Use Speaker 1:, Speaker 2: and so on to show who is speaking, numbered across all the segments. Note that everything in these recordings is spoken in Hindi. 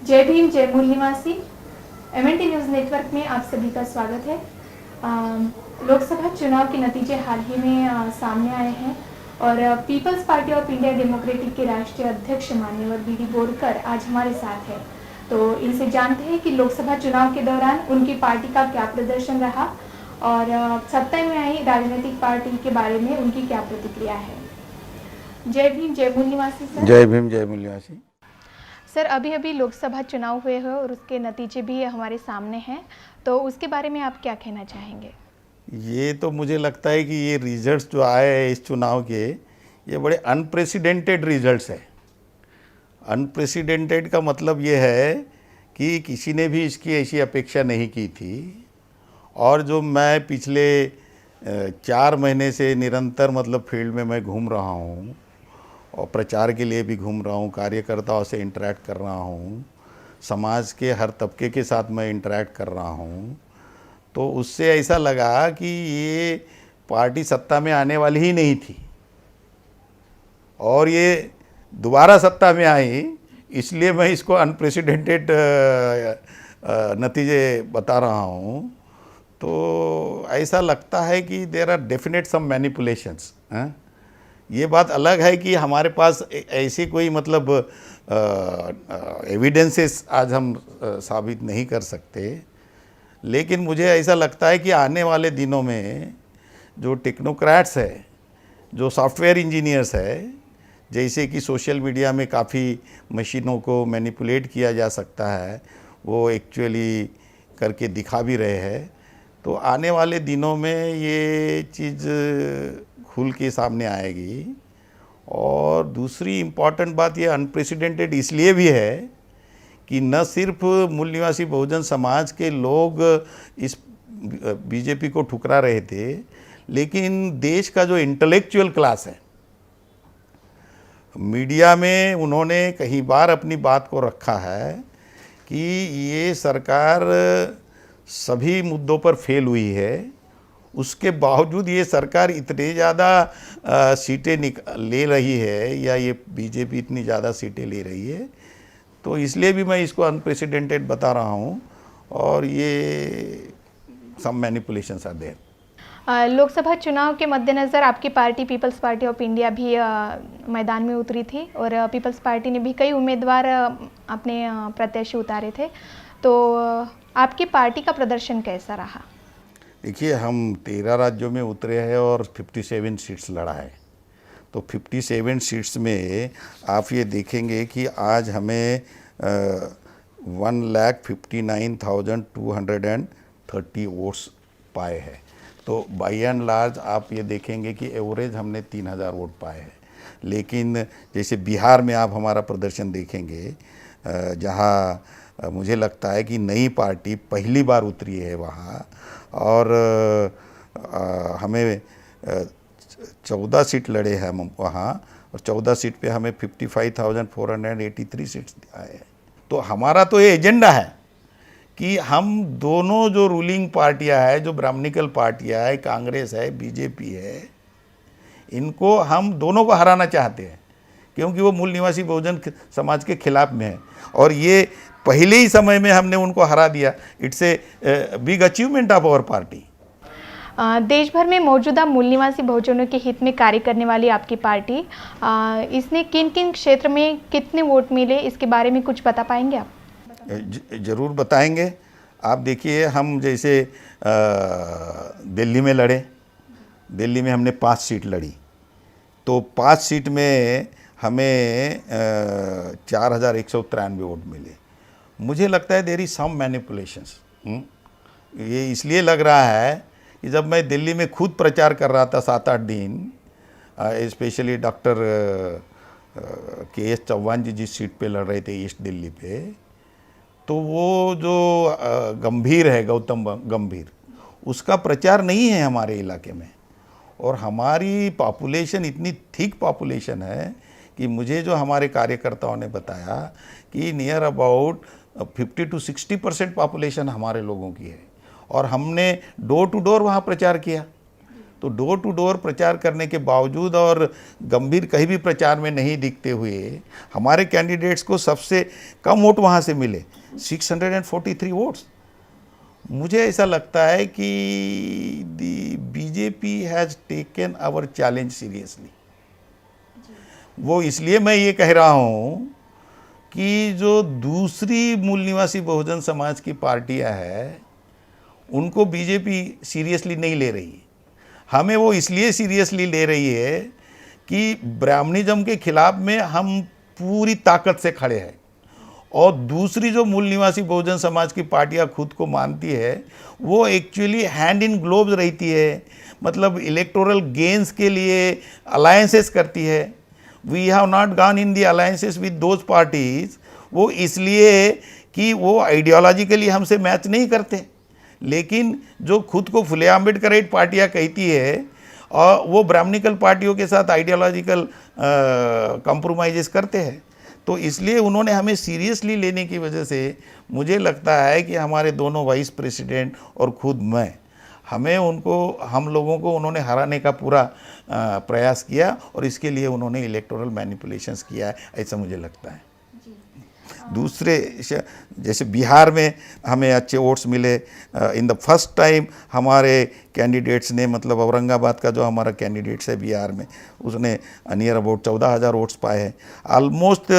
Speaker 1: जय भीम जय मूल निवासी। एमएनटी न्यूज़ नेटवर्क में आप सभी का स्वागत है। लोकसभा चुनाव के नतीजे हाल ही में सामने आए हैं और Peoples Party of India Democratic के राष्ट्रीय अध्यक्ष माननीय बीडी बोरकर आज हमारे साथ है। तो इनसे जानते हैं कि लोकसभा चुनाव के दौरान उनकी पार्टी का क्या प्रदर्शन रहा और सत्ता में आई राजनीतिक पार्टी के बारे में उनकी क्या प्रतिक्रिया है। जय भीम जय मूल निवासी सर।
Speaker 2: जय भीम जय मूल निवासी।
Speaker 1: सर, अभी अभी लोकसभा चुनाव हुए हैं और उसके नतीजे भी हमारे सामने हैं, तो उसके बारे में आप क्या कहना चाहेंगे?
Speaker 2: ये तो मुझे लगता है कि ये रिजल्ट्स जो आए हैं इस चुनाव के, ये बड़े अनप्रेसिडेंटेड रिजल्ट्स है। अनप्रेसिडेंटेड का मतलब ये है कि किसी ने भी इसकी ऐसी अपेक्षा नहीं की थी। और जो मैं पिछले 4 महीने से निरंतर मतलब फील्ड में मैं घूम रहा हूँ और प्रचार के लिए भी घूम रहा हूँ, कार्यकर्ताओं से इंटरेक्ट कर रहा हूँ, समाज के हर तबके के साथ मैं इंटरेक्ट कर रहा हूँ, तो उससे ऐसा लगा कि ये पार्टी सत्ता में आने वाली ही नहीं थी और ये दोबारा सत्ता में आई, इसलिए मैं इसको अनप्रेसिडेंटेड नतीजे बता रहा हूँ। तो ऐसा लगता है कि there are definite some manipulations. ये बात अलग है कि हमारे पास ऐसी कोई मतलब एविडेंसेस आज हम साबित नहीं कर सकते, लेकिन मुझे ऐसा लगता है कि आने वाले दिनों में जो टेक्नोक्रेट्स है, जो सॉफ्टवेयर इंजीनियर्स है, जैसे कि सोशल मीडिया में काफ़ी मशीनों को मैनिपुलेट किया जा सकता है, वो एक्चुअली करके दिखा भी रहे हैं। तो आने वाले दिनों में ये चीज़ खुल के सामने आएगी। और दूसरी इम्पॉर्टेंट बात ये अनप्रेसिडेंटेड इसलिए भी है कि न सिर्फ मूल निवासी बहुजन समाज के लोग इस बीजेपी को ठुकरा रहे थे, लेकिन देश का जो इंटेलेक्चुअल क्लास है, मीडिया में उन्होंने कई बार अपनी बात को रखा है कि ये सरकार सभी मुद्दों पर फेल हुई है, उसके बावजूद ये सरकार इतने ज़्यादा सीटें ले रही है या ये बीजेपी इतनी ज़्यादा सीटें ले रही है, तो इसलिए भी मैं इसको अनप्रेसिडेंटेड बता रहा हूँ। और ये some manipulations are there.
Speaker 1: Lok Sabha चुनाव के मद्देनज़र आपकी party People's Party of India भी मैदान में उतरी थी और पीपल्स पार्टी ने भी कई उम्मीदवार अपने प्रत्याशी उतारे थे, तो आपकी पार्टी का प्रदर्शन कैसा रहा?
Speaker 2: देखिए, हम 13 राज्यों में उतरे हैं और 57 सीट्स लड़ा है। तो 57 सीट्स में आप ये देखेंगे कि आज हमें 1,59,230 वोट्स पाए हैं। तो बाई एंड लार्ज आप ये देखेंगे कि एवरेज हमने 3,000 वोट पाए हैं। लेकिन जैसे बिहार में आप हमारा प्रदर्शन देखेंगे, जहाँ मुझे लगता है कि नई पार्टी पहली बार उतरी है वहाँ, और हमें 14 सीट लड़े हैं हम वहाँ, और 14 सीट पे हमें 55,483 सीट्स आए हैं। तो हमारा तो ये एजेंडा है कि हम दोनों जो रूलिंग पार्टियां हैं, जो ब्राह्मणिकल पार्टियां हैं, कांग्रेस है, बीजेपी है, इनको हम दोनों को हराना चाहते हैं, क्योंकि वो मूल निवासी बहुजन समाज के खिलाफ में है और ये पहले ही समय में हमने उनको हरा दिया। It's a big achievement of our party.
Speaker 1: देश भर में मौजूदा मूल निवासी बहुजनों के हित में कार्य करने वाली आपकी पार्टी, इसने किन किन क्षेत्र में कितने वोट मिले, इसके बारे में कुछ बता पाएंगे आप?
Speaker 2: ज़रूर बताएंगे। आप देखिए, हम जैसे दिल्ली में लड़े, दिल्ली में हमने 5 सीट लड़ी, तो 5 सीट में हमें 4,193 वोट मिले। मुझे लगता है देयर इज सम मैनिपुलेशंस। ये इसलिए लग रहा है कि जब मैं दिल्ली में खुद प्रचार कर रहा था 7-8 दिन, स्पेशली डॉक्टर KS चौहान जी जिस सीट पे लड़ रहे थे ईस्ट दिल्ली पे, तो वो जो गंभीर है, गौतम गंभीर, उसका प्रचार नहीं है हमारे इलाके में। और हमारी पॉपुलेशन इतनी थिक पॉपुलेशन है कि मुझे जो हमारे कार्यकर्ताओं ने बताया कि नियर अबाउट 50 to 60% पॉपुलेशन हमारे लोगों की है, और हमने डोर टू डोर वहाँ प्रचार किया। तो डोर टू डोर प्रचार करने के बावजूद और गंभीर कहीं भी प्रचार में नहीं दिखते हुए हमारे कैंडिडेट्स को सबसे कम वोट वहाँ से मिले, 643 वोट्स। मुझे ऐसा लगता है कि the BJP has taken our challenge seriously. वो इसलिए मैं ये कह रहा हूँ कि जो दूसरी मूल निवासी बहुजन समाज की पार्टियां हैं उनको बीजेपी सीरियसली नहीं ले रही है। हमें वो इसलिए सीरियसली ले रही है कि ब्राह्मणिज्म के खिलाफ में हम पूरी ताकत से खड़े हैं, और दूसरी जो मूल निवासी बहुजन समाज की पार्टियां खुद को मानती है वो एक्चुअली हैंड इन ग्लोव्स रहती है, मतलब इलेक्टोरल गेन्स के लिए अलायंसेस करती है। We have not gone in the alliances with those parties, वो इसलिए कि वो आइडियोलॉजिकली हमसे मैच नहीं करते, लेकिन जो खुद को फुले आम्बेडकराइट पार्टियां कहती है और वो ब्राह्मणिकल पार्टियों के साथ आइडियोलॉजिकल कंप्रोमाइजेस करते हैं, तो इसलिए उन्होंने हमें सीरियसली लेने की वजह से मुझे लगता है कि हमारे दोनों वाइस प्रेसिडेंट और खुद मैं, हम लोगों को उन्होंने हराने का पूरा प्रयास किया, और इसके लिए उन्होंने इलेक्टोरल मैनिपुलेशंस किया है, ऐसा मुझे लगता है। दूसरे जैसे बिहार में हमें अच्छे वोट्स मिले। इन द फर्स्ट टाइम हमारे कैंडिडेट्स ने, मतलब औरंगाबाद का जो हमारा कैंडिडेट्स है बिहार में, उसने नियर अबाउट 14,000 वोट्स पाए हैं। ऑलमोस्ट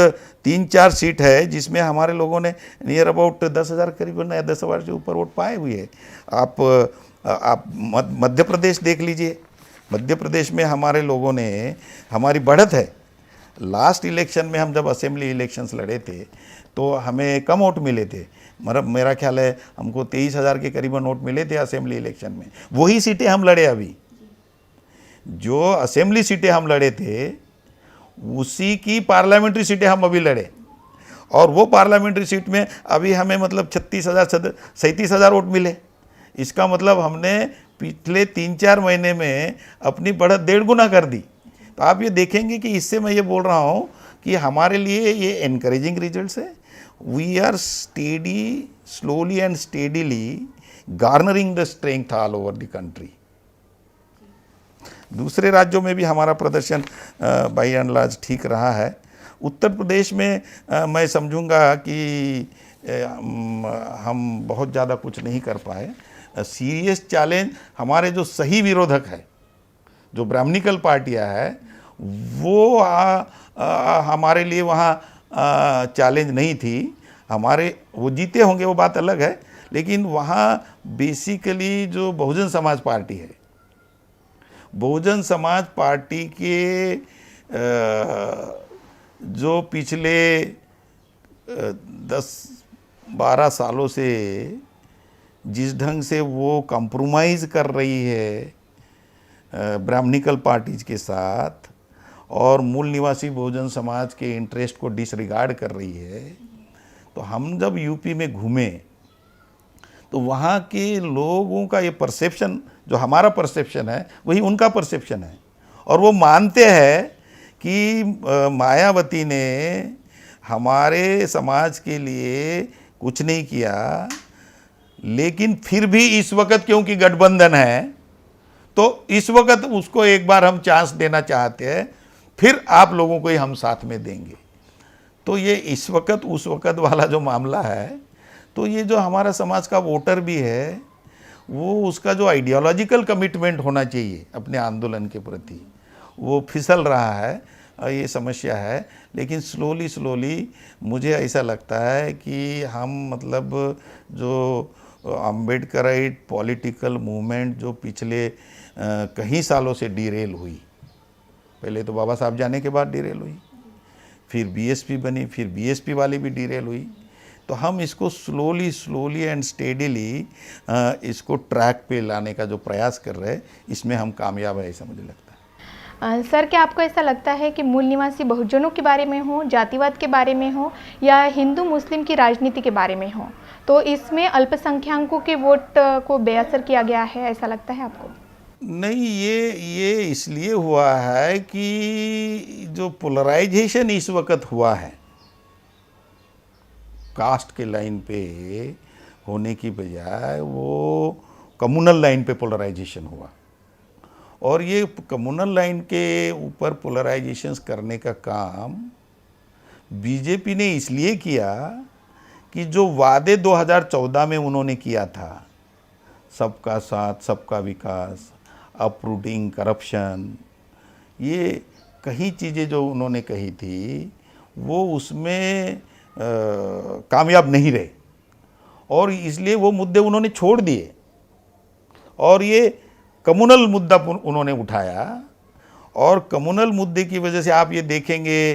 Speaker 2: 3-4 सीट है जिसमें हमारे लोगों ने नियर अबाउट 10,000 करीबन या 10,000 से ऊपर वोट पाए हुए हैं। आप मध्य प्रदेश देख लीजिए, मध्य प्रदेश में हमारे लोगों ने, हमारी बढ़त है। लास्ट इलेक्शन में हम जब असेंबली इलेक्शंस लड़े थे तो हमें कम वोट मिले थे, मतलब मेरा ख्याल है हमको 23,000 के करीबन वोट मिले थे असेंबली इलेक्शन में। वही सीटें हम लड़े, अभी जो असेंबली सीटें हम लड़े थे उसी की पार्लियामेंट्री सीटें हम अभी लड़े, और वो पार्लियामेंट्री सीट में अभी हमें मतलब 37,000 वोट मिले। इसका मतलब हमने पिछले 3-4 महीने में अपनी बढ़त 1.5 गुना कर दी। तो आप ये देखेंगे कि इससे मैं ये बोल रहा हूँ कि हमारे लिए ये एनकरेजिंग रिजल्ट्स है। We are steady, slowly and steadily garnering the strength all over the country. दूसरे राज्यों में भी हमारा प्रदर्शन बाई एंड लार्ज ठीक रहा है। उत्तर प्रदेश में मैं समझूंगा कि हम बहुत ज़्यादा कुछ नहीं कर पाए। सीरियस चैलेंज हमारे जो सही विरोधक है, जो ब्राह्मणिकल पार्टियां है, वो हमारे लिए वहाँ चैलेंज नहीं थी। वो जीते होंगे वो बात अलग है, लेकिन वहाँ बेसिकली जो बहुजन समाज पार्टी है, बहुजन समाज पार्टी के जो पिछले 10-12 सालों से जिस ढंग से वो कंप्रोमाइज़ कर रही है ब्राह्मणिकल पार्टीज के साथ और मूल निवासी बहुजन समाज के इंटरेस्ट को डिसरिगार्ड कर रही है, तो हम जब यूपी में घूमे तो वहाँ के लोगों का ये परसेप्शन, जो हमारा परसेप्शन है वही उनका परसेप्शन है, और वो मानते हैं कि मायावती ने हमारे समाज के लिए कुछ नहीं किया, लेकिन फिर भी इस वक्त क्योंकि गठबंधन है तो इस वक्त उसको एक बार हम चांस देना चाहते हैं, फिर आप लोगों को ही हम साथ में देंगे। तो ये इस वक्त उस वक्त वाला जो मामला है, तो ये जो हमारा समाज का वोटर भी है वो उसका जो आइडियोलॉजिकल कमिटमेंट होना चाहिए अपने आंदोलन के प्रति, वो फिसल रहा है, ये समस्या है। लेकिन स्लोली मुझे ऐसा लगता है कि हम मतलब जो अम्बेडकराइट पॉलिटिकल मूवमेंट जो पिछले कई सालों से डीरेल हुई, पहले तो बाबा साहब जाने के बाद डीरेल हुई, फिर बीएसपी बनी, फिर बीएसपी वाली भी डीरेल हुई, तो हम इसको स्लोली एंड स्टेडीली इसको ट्रैक पे लाने का जो प्रयास कर रहे हैं, इसमें हम कामयाब है, ऐसा मुझे लगता है।
Speaker 1: सर, क्या आपको ऐसा लगता है कि मूल निवासी बहुजनों के बारे में हो, जातिवाद के बारे में हो, या हिंदू मुस्लिम की राजनीति के बारे में हो, तो इसमें अल्पसंख्यकों के वोट को बेअसर किया गया है, ऐसा लगता है आपको?
Speaker 2: नहीं, ये इसलिए हुआ है कि जो पोलराइजेशन इस वक्त हुआ है कास्ट के लाइन पे होने की बजाय वो कम्युनल लाइन पे पोलराइजेशन हुआ, और ये कम्युनल लाइन के ऊपर पोलराइजेशंस करने का काम बीजेपी ने इसलिए किया कि जो वादे 2014 में उन्होंने किया था, सबका साथ सबका विकास, अपरूटिंग करप्शन, ये कई चीज़ें जो उन्होंने कही थी वो उसमें कामयाब नहीं रहे और इसलिए वो मुद्दे उन्होंने छोड़ दिए और ये कम्युनल मुद्दा उन्होंने उठाया। और कम्युनल मुद्दे की वजह से आप ये देखेंगे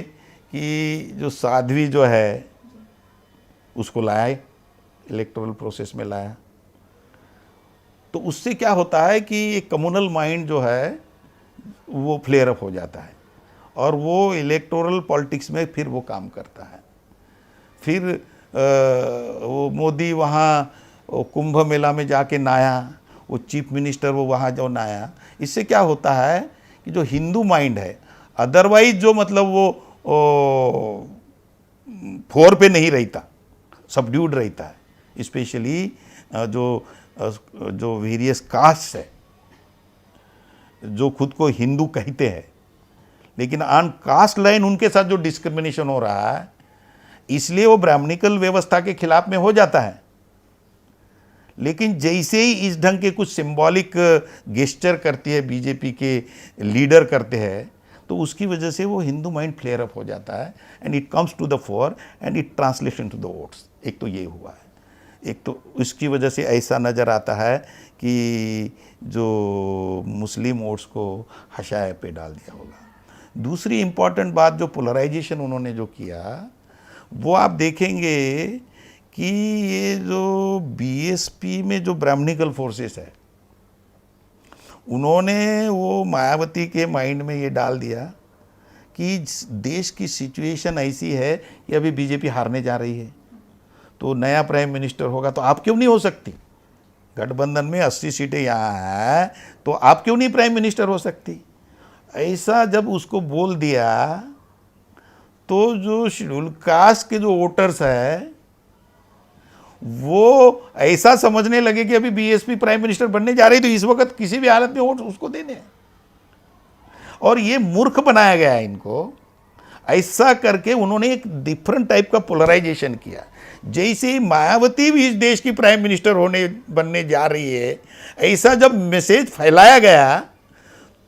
Speaker 2: कि जो साध्वी जो है उसको लाया, इलेक्टोरल प्रोसेस में लाया, तो उससे क्या होता है कि एक कम्युनल माइंड जो है वो फ्लेयर अप हो जाता है और वो इलेक्टोरल पॉलिटिक्स में फिर वो काम करता है। फिर वो मोदी वहाँ कुंभ मेला में जाके नहाया, वो चीफ मिनिस्टर वो वहाँ जो नहाया, इससे क्या होता है कि जो हिंदू माइंड है अदरवाइज जो मतलब वो फोर पे नहीं रहता, सबड्यूड रहता है, स्पेशली जो वेरियस कास्ट है जो खुद को हिंदू कहते हैं, लेकिन ऑन कास्ट लाइन उनके साथ जो डिस्क्रिमिनेशन हो रहा है इसलिए वो ब्राह्मणिकल व्यवस्था के खिलाफ में हो जाता है। लेकिन जैसे ही इस ढंग के कुछ सिंबॉलिक गेस्चर करती है बीजेपी के लीडर करते हैं तो उसकी वजह से वो हिंदू माइंड फ्लेयर अप हो जाता है and it comes to the fore and it translation to the votes. एक तो ये हुआ है, एक तो उसकी वजह से ऐसा नज़र आता है कि जो मुस्लिम वोट्स को हशाए पे डाल दिया होगा। दूसरी इम्पॉर्टेंट बात जो पोलराइजेशन उन्होंने जो किया वो आप देखेंगे कि ये जो बीएसपी में जो ब्राह्मणिकल फोर्सेस है उन्होंने वो मायावती के माइंड में ये डाल दिया कि देश की सिचुएशन ऐसी है कि अभी बीजेपी हारने जा रही है, तो नया प्राइम मिनिस्टर होगा तो आप क्यों नहीं हो सकती, गठबंधन में 80 सीटें यहाँ हैं तो आप क्यों नहीं प्राइम मिनिस्टर हो सकती। ऐसा जब उसको बोल दिया तो जो शेड्यूल कास्ट के जो वोटर्स है वो ऐसा समझने लगे कि अभी बीएसपी प्राइम मिनिस्टर बनने जा रही तो इस वक्त किसी भी हालत में वोट उसको देने हैं। और ये मूर्ख बनाया गया है इनको। ऐसा करके उन्होंने एक डिफरेंट टाइप का पोलराइजेशन किया। जैसे ही मायावती भी इस देश की प्राइम मिनिस्टर बनने जा रही है, ऐसा जब मैसेज फैलाया गया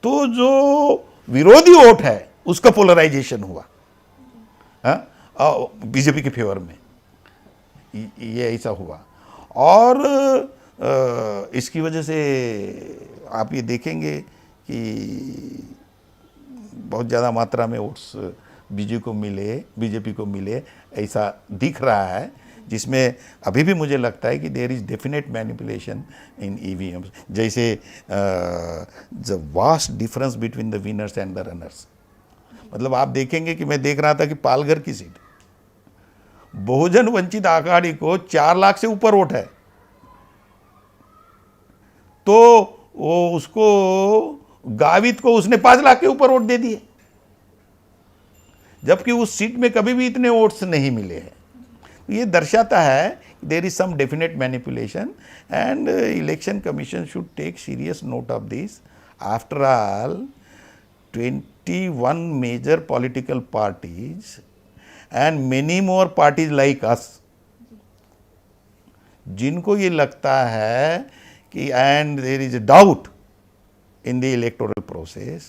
Speaker 2: तो जो विरोधी वोट है उसका पोलराइजेशन हुआ बीजेपी के फेवर में, ये ऐसा हुआ। और इसकी वजह से आप ये देखेंगे कि बहुत ज़्यादा मात्रा में वोट्स बीजेपी को मिले ऐसा दिख रहा है, जिसमें अभी भी मुझे लगता है कि there is definite manipulation in EVMs. जैसे the vast difference between the winners and the runners. मतलब आप देखेंगे कि मैं देख रहा था कि पालघर की सीट बहुजन वंचित आघाड़ी को 4 लाख से ऊपर वोट है, तो वो उसको गावित को उसने 5 लाख के ऊपर वोट दे दिए, जबकि उस सीट में कभी भी इतने वोट्स नहीं मिले हैं। ये दर्शाता है there is some definite manipulation and election commission should take serious note of this. After all 21 major political parties and many more parties like us, जिनको ये लगता है कि and there is a doubt in the electoral process,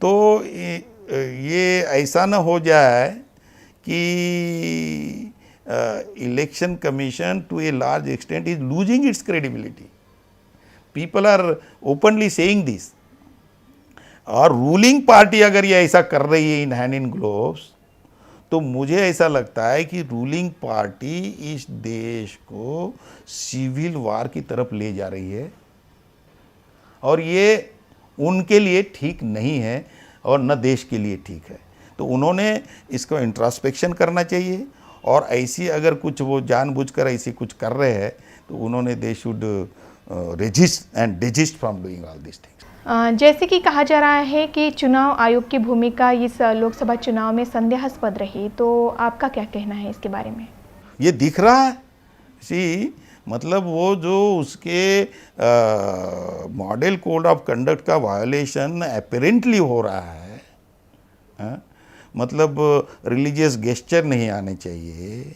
Speaker 2: तो ये ऐसा ना हो जाए कि election commission to a large extent is losing its credibility. People are openly saying this. और रूलिंग पार्टी अगर ये ऐसा कर रही है इन हैंड इन ग्लोव्स, तो मुझे ऐसा लगता है कि रूलिंग पार्टी इस देश को सिविल वार की तरफ ले जा रही है और ये उनके लिए ठीक नहीं है और न देश के लिए ठीक है। तो उन्होंने इसको इंट्रोस्पेक्शन करना चाहिए और ऐसी अगर कुछ वो जानबूझकर ऐसी कुछ कर रहे हैं तो उन्होंने they should resist and desist from doing all this things.
Speaker 1: जैसे कि कहा जा रहा है कि चुनाव आयोग की भूमिका इस लोकसभा चुनाव में संदेहास्पद रही, तो आपका क्या कहना है इसके बारे में?
Speaker 2: ये दिख रहा है मतलब वो जो उसके मॉडल कोड ऑफ कंडक्ट का वायोलेशन अपेरेंटली हो रहा है, मतलब रिलीजियस गेस्चर नहीं आने चाहिए।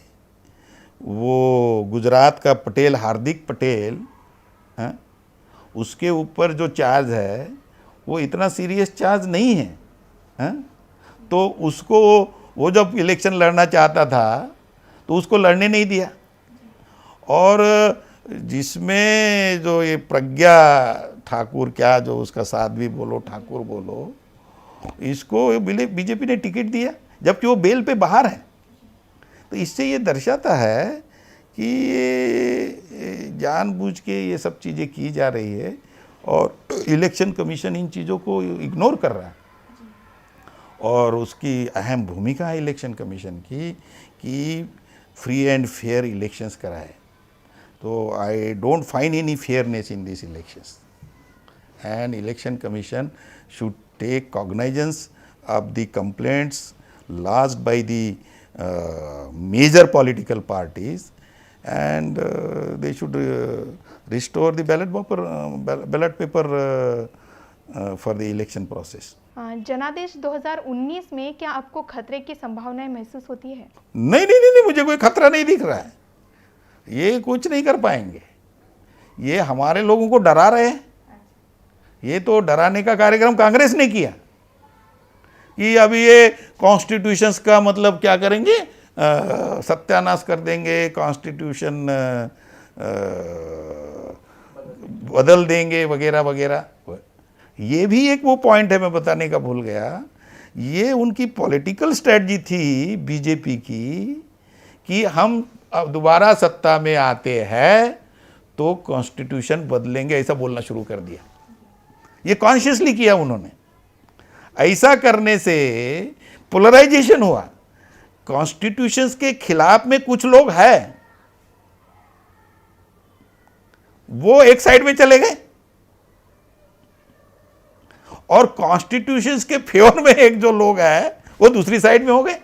Speaker 2: वो गुजरात का पटेल हार्दिक पटेल, उसके ऊपर जो चार्ज है वो इतना सीरियस चार्ज नहीं है, तो उसको वो जब इलेक्शन लड़ना चाहता था तो उसको लड़ने नहीं दिया। और जिसमें जो ये प्रज्ञा ठाकुर, क्या जो उसका साध्वी बोलो ठाकुर बोलो, इसको बीजेपी ने टिकट दिया जबकि वो बेल पे बाहर है। तो इससे ये दर्शाता है कि ये जानबूझ के ये सब चीज़ें की जा रही है और इलेक्शन कमीशन इन चीज़ों को इग्नोर कर रहा है। और उसकी अहम भूमिका है इलेक्शन कमीशन की कि फ्री एंड फेयर इलेक्शंस कराए। तो I don't find any fairness in this elections and election commission should take cognizance of the complaints lodged by the major political parties and they should restore the ballot paper for the election process.
Speaker 1: जनादेश 2019 में क्या आपको खतरे की संभावनाएं महसूस होती है?
Speaker 2: नहीं, मुझे कोई खतरा नहीं दिख रहा है। ये कुछ नहीं कर पाएंगे, ये हमारे लोगों को डरा रहे हैं। ये तो डराने का कार्यक्रम कांग्रेस ने किया कि अभी ये कॉन्स्टिट्यूशंस का मतलब क्या करेंगे, सत्यानाश कर देंगे, कॉन्स्टिट्यूशन बदल देंगे वगैरह वगैरह। ये भी एक वो पॉइंट है, मैं बताने का भूल गया। ये उनकी पॉलिटिकल स्ट्रेटजी थी बीजेपी की कि हम अब दोबारा सत्ता में आते हैं तो कॉन्स्टिट्यूशन बदलेंगे, ऐसा बोलना शुरू कर दिया। ये कॉन्शियसली किया उन्होंने। ऐसा करने से पोलराइजेशन हुआ। कॉन्स्टिट्यूशंस के खिलाफ में कुछ लोग हैं, वो एक साइड में चले गए और कॉन्स्टिट्यूशंस के फेवर में एक जो लोग हैं वो दूसरी साइड में हो गए।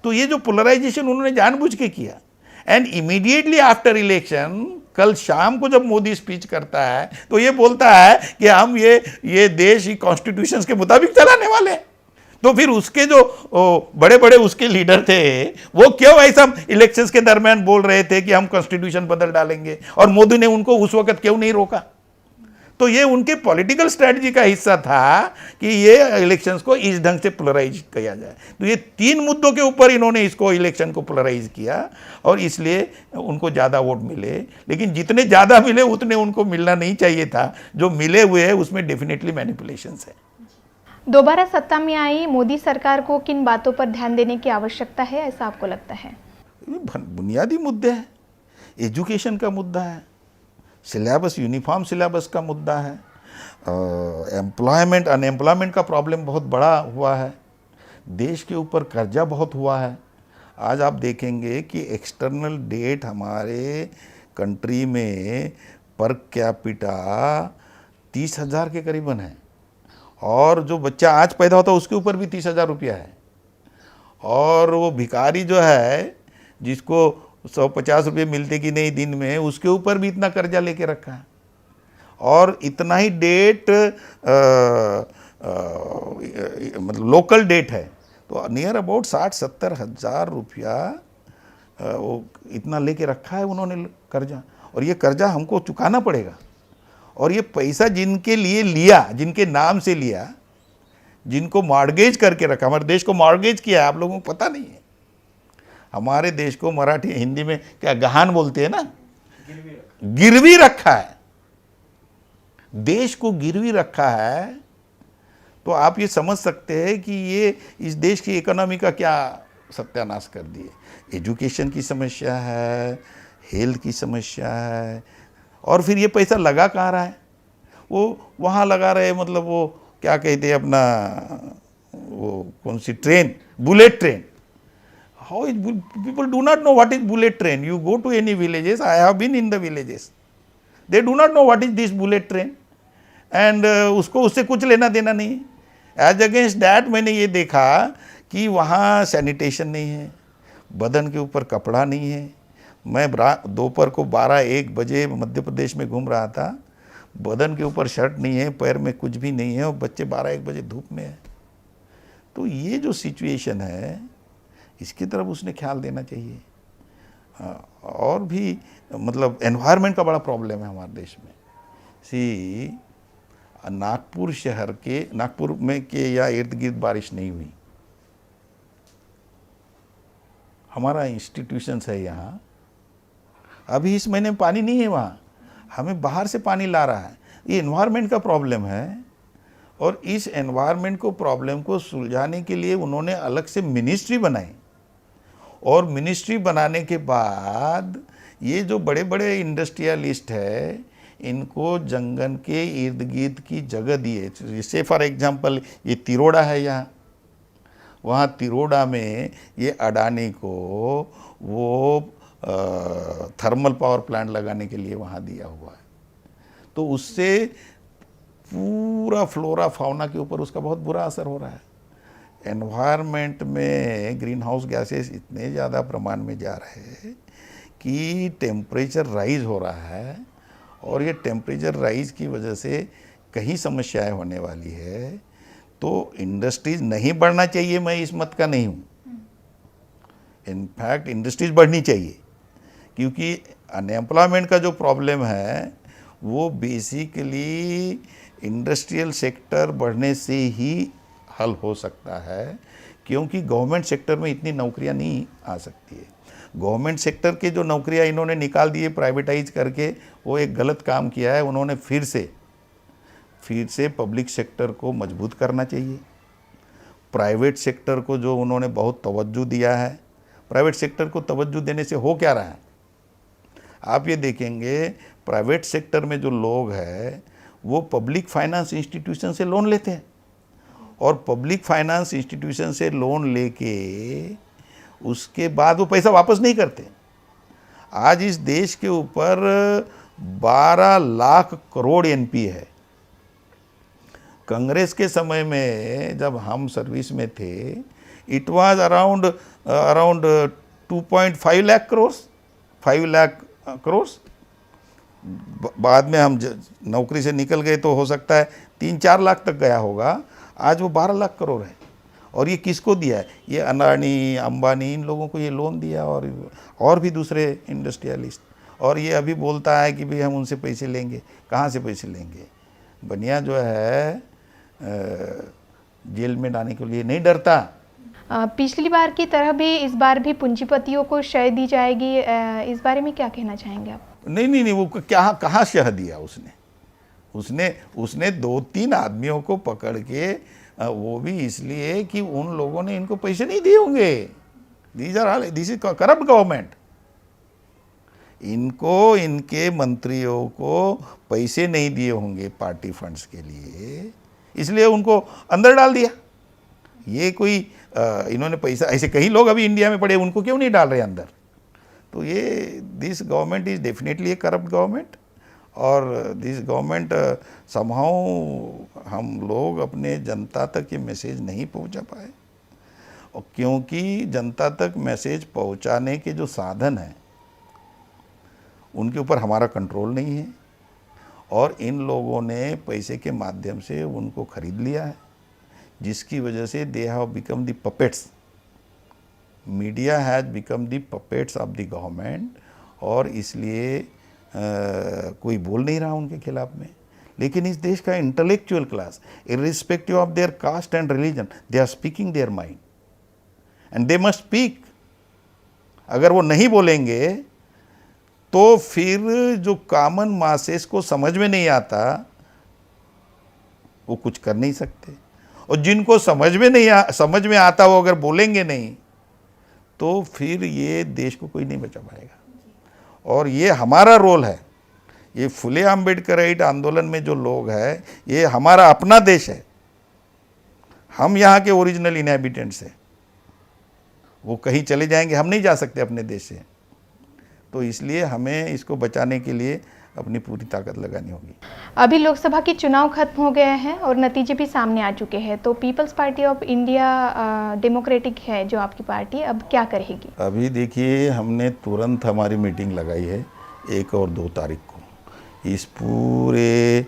Speaker 2: तो ये जो पोलराइजेशन उन्होंने जानबूझ के किया। एंड इमीडिएटली आफ्टर इलेक्शन, कल शाम को जब मोदी स्पीच करता है तो ये बोलता है कि हम ये देश ही कॉन्स्टिट्यूशंस के मुताबिक चलाने वाले हैं। तो फिर उसके जो बड़े बड़े उसके लीडर थे वो क्यों ऐसा इलेक्शंस के दरमियान बोल रहे थे कि हम कॉन्स्टिट्यूशन बदल डालेंगे, और मोदी ने उनको उस वक्त क्यों नहीं रोका? तो ये उनके पॉलिटिकल स्ट्रेटजी का हिस्सा था कि ये इलेक्शंस को इस ढंग से पोलराइज किया जाए। तो ये 3 मुद्दों के ऊपर इन्होंने इसको इलेक्शन को पोलराइज किया और इसलिए उनको ज़्यादा वोट मिले। लेकिन जितने ज़्यादा मिले उतने उनको मिलना नहीं चाहिए था। जो मिले हुए हैं उसमें डेफिनेटली मैनिपुलेशंस है।
Speaker 1: दोबारा सत्ता में आई मोदी सरकार को किन बातों पर ध्यान देने की आवश्यकता है, ऐसा आपको लगता है?
Speaker 2: बुनियादी मुद्दे हैं। एजुकेशन का मुद्दा है, सिलेबस, यूनिफॉर्म सिलेबस का मुद्दा है, एम्प्लॉयमेंट, अनएम्प्लॉयमेंट का प्रॉब्लम बहुत बड़ा हुआ है, देश के ऊपर कर्जा बहुत हुआ है। आज आप देखेंगे कि एक्सटर्नल डेट हमारे कंट्री में पर कैपिटा 30,000 के करीबन है, और जो बच्चा आज पैदा होता है उसके ऊपर भी 30,000 रुपया है। और वो भिखारी जो है जिसको 150 रुपये मिलते कि नहीं दिन में, उसके ऊपर भी इतना कर्जा लेके रखा है। और इतना ही डेट मतलब लोकल डेट है, तो नियर अबाउट 60-70 हज़ार रुपया वो इतना लेके रखा है उन्होंने कर्जा। और ये कर्जा हमको चुकाना पड़ेगा। और ये पैसा जिनके लिए लिया, जिनके नाम से लिया, जिनको मॉर्गेज करके रखा, हमारे देश को मॉर्गेज किया है, आप लोगों को पता नहीं है। हमारे देश को मराठी हिंदी में क्या गहान बोलते हैं ना, गिरवी रखा है, देश को गिरवी रखा है। तो आप ये समझ सकते हैं कि ये इस देश की इकोनॉमी का क्या सत्यानाश कर दिए। एजुकेशन की समस्या है, हेल्थ की समस्या है, और फिर ये पैसा लगा कहाँ रहा है? वो वहाँ लगा रहे, मतलब वो क्या कहते हैं अपना, वो कौन सी train, bullet train. How is people do not know what is bullet train? You go to any villages, I have been in the villages, they do not know what is this bullet train, and उसको उससे कुछ लेना देना नहीं। एज अगेंस्ट दैट मैंने ये देखा कि वहाँ सैनिटेशन नहीं है, बदन के ऊपर कपड़ा नहीं है, मैं दोपहर को 12-1 बजे मध्य प्रदेश में घूम रहा था, बदन के ऊपर शर्ट नहीं है, पैर में कुछ भी नहीं है और बच्चे 12-1 बजे धूप में है। तो ये जो सिचुएशन है इसकी तरफ उसने ख्याल देना चाहिए। और भी मतलब एनवायरनमेंट का बड़ा प्रॉब्लम है हमारे देश में। नागपुर शहर के, नागपुर में के या इर्द गिर्द बारिश नहीं हुई। हमारा इंस्टीट्यूशंस है यहाँ, अभी इस महीने में पानी नहीं है वहाँ, हमें बाहर से पानी ला रहा है। ये एनवायरनमेंट का प्रॉब्लम है और इस एनवायरनमेंट को प्रॉब्लम को सुलझाने के लिए उन्होंने अलग से मिनिस्ट्री बनाई और मिनिस्ट्री बनाने के बाद ये जो बड़े बड़े इंडस्ट्रियलिस्ट है इनको जंगल के इर्द गिर्द की जगह दिए। जैसे फॉर एग्जांपल ये तिरोड़ा है, यहाँ वहाँ तिरोड़ा में ये अडानी को वो थर्मल पावर प्लांट लगाने के लिए वहाँ दिया हुआ है। तो उससे पूरा फ्लोरा फाउना के ऊपर उसका बहुत बुरा असर हो रहा है। एनवायरनमेंट में ग्रीन हाउस गैसेस इतने ज़्यादा प्रमाण में जा रहे हैं कि टेम्परेचर राइज हो रहा है और ये टेम्परेचर राइज की वजह से कहीं समस्याएं होने वाली है। तो इंडस्ट्रीज नहीं बढ़ना चाहिए, मैं इस मत का नहीं हूँ। इनफैक्ट इंडस्ट्रीज बढ़नी चाहिए क्योंकि अनएम्प्लॉयमेंट का जो प्रॉब्लम है वो बेसिकली इंडस्ट्रियल सेक्टर बढ़ने से ही हल हो सकता है, क्योंकि गवर्नमेंट सेक्टर में इतनी नौकरियां नहीं आ सकती है। गवर्नमेंट सेक्टर के जो नौकरियां इन्होंने निकाल दिए प्राइवेटाइज करके, वो एक गलत काम किया है। उन्होंने फिर से पब्लिक सेक्टर को मजबूत करना चाहिए। प्राइवेट सेक्टर को जो उन्होंने बहुत तवज्जो दिया है, प्राइवेट सेक्टर को तवज्जो देने से हो क्या रहा है, आप ये देखेंगे प्राइवेट सेक्टर में जो लोग हैं वो पब्लिक फाइनेंस इंस्टीट्यूशन से लोन लेते हैं और पब्लिक फाइनेंस इंस्टीट्यूशन से लोन लेके उसके बाद वो पैसा वापस नहीं करते। आज इस देश के ऊपर 12 लाख करोड़ एनपी है। कांग्रेस के समय में जब हम सर्विस में थे it was around 2.5 lakh crore, 5 lakh crore. बाद में हम नौकरी से निकल गए तो हो सकता है 3-4 लाख तक गया होगा। आज वो 12 लाख करोड़ है। और ये किसको दिया है? ये अडानी, अंबानी, इन लोगों को ये लोन दिया और भी दूसरे इंडस्ट्रियलिस्ट। और ये अभी बोलता है कि भाई हम उनसे पैसे लेंगे। कहाँ से पैसे लेंगे? बनिया जो है जेल में डालने के लिए नहीं डरता।
Speaker 1: पिछली बार की तरह भी इस बार भी पूंजीपतियों को शय दी जाएगी, इस बारे में क्या कहना चाहेंगे आप?
Speaker 2: नहीं, वो क्या कहाँ शह दिया उसने 2-3 आदमियों को पकड़ के, वो भी इसलिए कि उन लोगों ने इनको पैसे नहीं दिए होंगे। This is corrupt government. इनको, इनके मंत्रियों को पैसे नहीं दिए होंगे पार्टी फंड्स के लिए, इसलिए उनको अंदर डाल दिया। ये कोई इन्होंने पैसा, ऐसे कई लोग अभी इंडिया में पड़े, उनको क्यों नहीं डाल रहे अंदर? तो ये this government is definitely A corrupt government. और दिस गवर्नमेंट समहाउ हम लोग अपने जनता तक ये मैसेज नहीं पहुंचा पाए, और क्योंकि जनता तक मैसेज पहुंचाने के जो साधन हैं उनके ऊपर हमारा कंट्रोल नहीं है और इन लोगों ने पैसे के माध्यम से उनको खरीद लिया है, जिसकी वजह से they have become the puppets. Media has become the puppets of the government और इसलिए कोई बोल नहीं रहा उनके खिलाफ में। लेकिन इस देश का intellectual class, irrespective of their caste and religion, they are speaking their mind and they must speak. अगर वो नहीं बोलेंगे तो फिर जो कॉमन मासेस को समझ में नहीं आता वो कुछ कर नहीं सकते, और जिनको समझ में आता वो अगर बोलेंगे नहीं तो फिर ये देश को कोई नहीं बचा पाएगा। और ये हमारा रोल है। ये फुले आम्बेडकराइट आंदोलन में जो लोग हैं, ये हमारा अपना देश है। हम यहाँ के ओरिजिनल इनहैबिटेंट्स हैं। वो कहीं चले जाएंगे, हम नहीं जा सकते अपने देश से। तो इसलिए हमें इसको बचाने के लिए अपनी पूरी ताकत लगानी होगी।
Speaker 1: अभी लोकसभा के चुनाव खत्म हो गए हैं और नतीजे भी सामने आ चुके हैं, तो Peoples Party of India Democratic है जो आपकी पार्टी, अब क्या करेगी?
Speaker 2: अभी देखिए, हमने तुरंत हमारी मीटिंग लगाई है 1 और 2 तारीख को। इस पूरे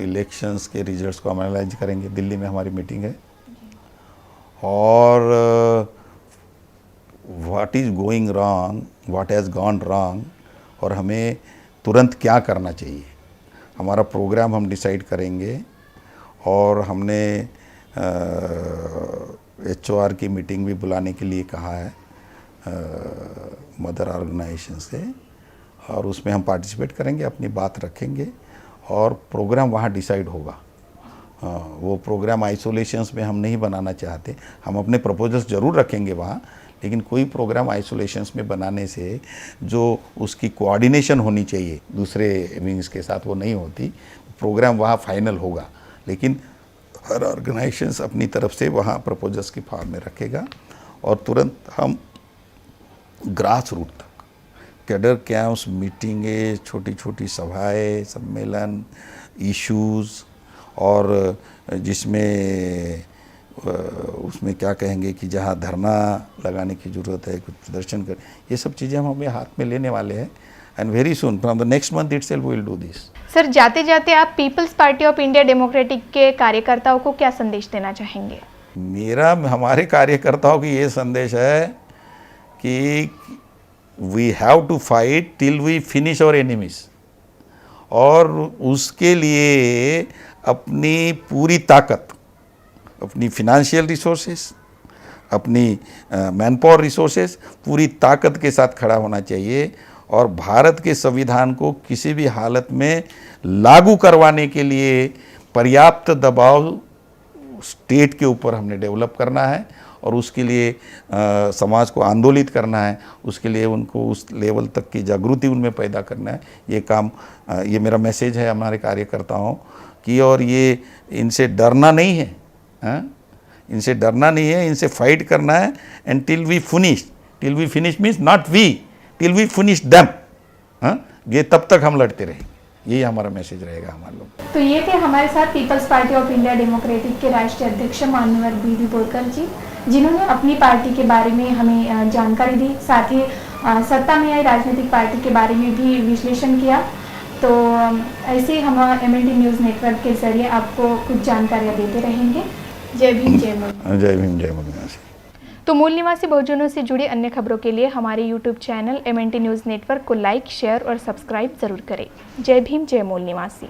Speaker 2: इलेक्शंस के रिजल्ट्स को हम एनालाइज करेंगे। दिल्ली में हमारी मीटिंग है और what is going wrong, what has gone wrong, और हमें तुरंत क्या करना चाहिए, हमारा प्रोग्राम हम डिसाइड करेंगे। और हमने HOR की मीटिंग भी बुलाने के लिए कहा है मदर ऑर्गेनाइजेशन से, और उसमें हम पार्टिसिपेट करेंगे, अपनी बात रखेंगे और प्रोग्राम वहाँ डिसाइड होगा। वो प्रोग्राम आइसोलेशंस में हम नहीं बनाना चाहते। हम अपने प्रपोजल्स ज़रूर रखेंगे वहाँ, लेकिन कोई प्रोग्राम आइसोलेशंस में बनाने से जो उसकी कोऑर्डिनेशन होनी चाहिए दूसरे विंग्स के साथ, वो नहीं होती। प्रोग्राम वहाँ फाइनल होगा, लेकिन हर ऑर्गेनाइजेशंस अपनी तरफ से वहाँ प्रपोजल्स की फॉर्म में रखेगा और तुरंत हम ग्रास रूट तक कैडर कैंप्स, मीटिंगें, छोटी छोटी सभाएं, सम्मेलन, इश्यूज़, और जिसमें उसमें क्या कहेंगे कि जहाँ धरना लगाने की ज़रूरत है, कुछ प्रदर्शन कर, ये सब चीज़ें हम अपने हाथ में लेने वाले हैं। And very soon from the next month itself we will do this.
Speaker 1: Sir, जाते जाते आप Peoples Party of India Democratic के कार्यकर्ताओं को क्या संदेश देना चाहेंगे?
Speaker 2: मेरा हमारे कार्यकर्ताओं की ये संदेश है कि we have to fight till we finish our enemies, और उसके लिए अपनी पूरी ताकत, अपनी फिनेंशियल रिसोर्सेस, अपनी मैन पावर रिसोर्सेस पूरी ताकत के साथ खड़ा होना चाहिए। और भारत के संविधान को किसी भी हालत में लागू करवाने के लिए पर्याप्त दबाव स्टेट के ऊपर हमने डेवलप करना है, और उसके लिए समाज को आंदोलित करना है, उसके लिए उनको उस लेवल तक की जागृति उनमें पैदा करना है। ये काम, ये मेरा मैसेज है हमारे कार्यकर्ताओं की, और ये इनसे डरना नहीं है, इनसे डरना नहीं है, इनसे फाइट करना है। And till we finish means not we, till we finish them, ये तब तक हम लड़ते रहेंगे। यही हमारा मैसेज रहेगा हमारे लोग।
Speaker 1: तो ये थे हमारे साथ Peoples Party of India Democratic के राष्ट्रीय अध्यक्ष मान्यवर बी बोरकर जी, जिन्होंने अपनी पार्टी के बारे में हमें जानकारी दी, साथ ही सत्ता में आई राजनीतिक पार्टी के बारे में भी विश्लेषण किया। तो ऐसे हम MNT न्यूज़ नेटवर्क के जरिए आपको कुछ जानकारियाँ देते रहेंगे। जय भीम, जय मूल।
Speaker 2: जय भीम, जय मूल निवासी।
Speaker 1: तो मूल निवासी बहुजनों से जुड़ी अन्य खबरों के लिए हमारे YouTube channel MNT news network को लाइक, शेयर और सब्सक्राइब जरूर करें। जय भीम, जय मूल निवासी।